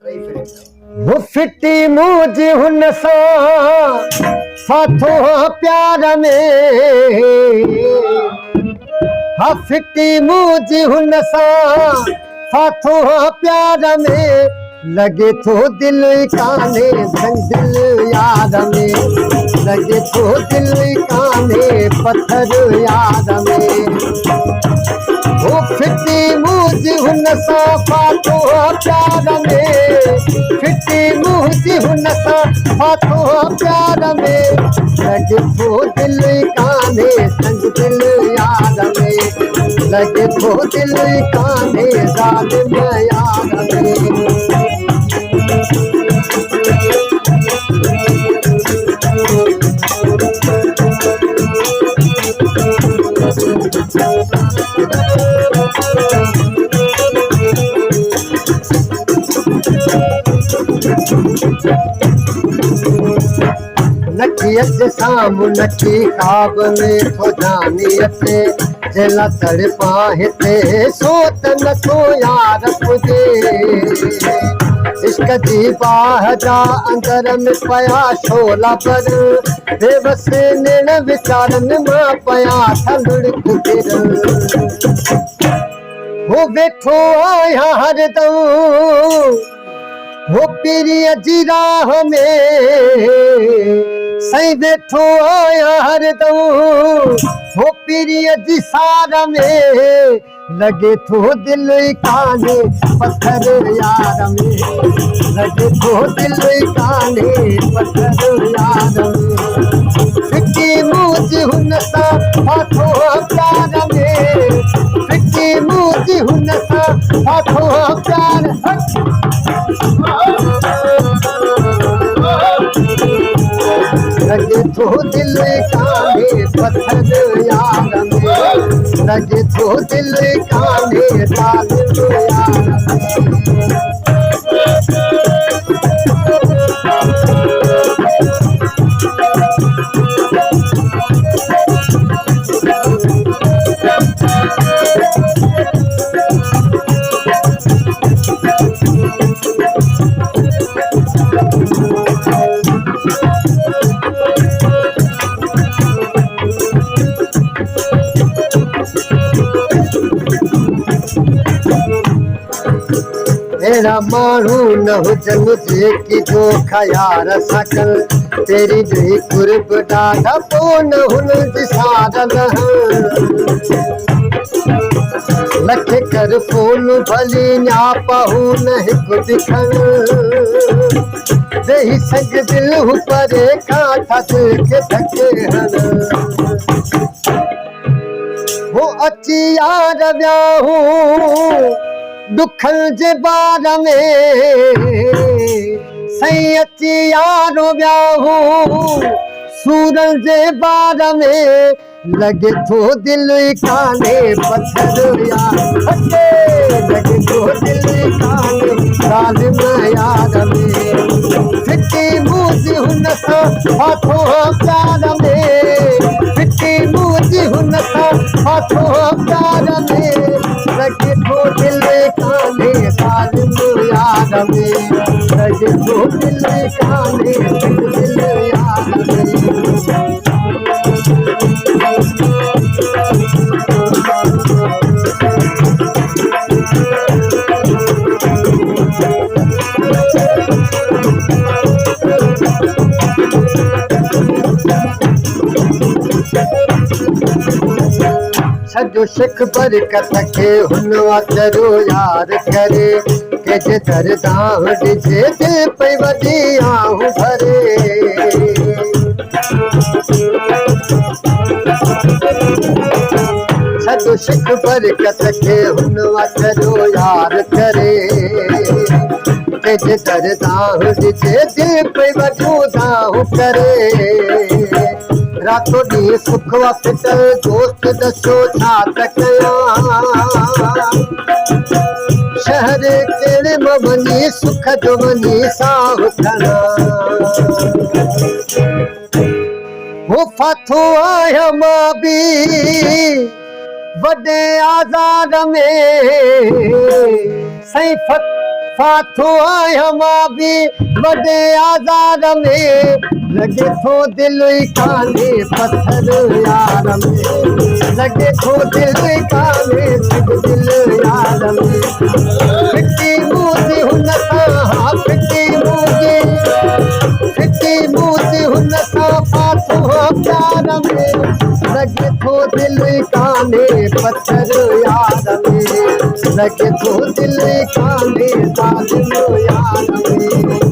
वो फिटी मूज हुन सा फाथो प्यार में हा फिटी मूज हुन सा फाथो प्यार में लगे तो दिल काने संग दिल याद में लगे तो दिल काने पत्थर याद में वो फिटी मूज हुन सा फाथो प्यार में फिटी मूज हुन सा फाथो प्यार में लगे तो दिल काने संग दिल याद में लगे तो दिल काने जालिम याद में नकियत सामू नकी ख्वाब में थो जानियते जेला तड़पा हिते सोत न तो यार पुजे इश्क जी बाह जा अंदर में पया शोला पर बेबस नेण विचारन मां पया थलुड़ कुतिर हो बैठो आया हरदम हो पीरिय जी राह में सही बैठो आया हरदम हो पीरिय जी सार में लगे तो दिल काने पत्थर यार में लगे तो दिल काने पत्थर यार में फिटी मूज हुन सा फाथो प्यार में फिटी मूज हुन सा फाथो प्यार लगे तो दिल काने पत्थर यार में लगे तो दिल काने जालिम यार में तेरा मानू न हुजन मुझे की जो खयार सकल तेरी जही कुर्ब डाढ़ा पोन हुन दिसारल लख कर फोन भली न्या पहू नहीं को दिखन देही संग दिल हु परे काठा के थके हन वो अची यार व्याहू दुखल जे बार में सही अची यारो व्याहू सूरन जे बार में लगे तो दिल काने पत्थर यार लगे तो दिल काने जालिम यार में फिटी मूज हुन सा फाथो प्यार में फिटी मूज हुन सा फाथो प्यार में लगे तो दिल काने जालिम यार में लगे तो दिल काने दिल यार में सजो शिख बरकत के हुनवा करो यार करे के जे दरदाह डिजे दिल पे वदी आहू भरे सजो शिख बरकत के हुनवा करो यार करे के जे दरदाह डिजे दिल पे वदी आहू करे रातों डी सुख वफिटल दोस्त दसो छा तकया शहर केड़े मवनी सुख जो वनी साहु खना वो फाथो आया मां भी वडे आज़ाद में सही फाथो आहियां मां बि वॾे आज़ार में लॻे थो दिल ई कान्हे पत्थर यार में लॻे थो दिल ई कान्हे दिल यार में फिटी मूंदी हुन सां फिटी मूंदी हुन सां फाथो प्यार में लॻे थो दिल ई कान्हे पत्थर यार में लॻे थो दिल ई कान्हे यार में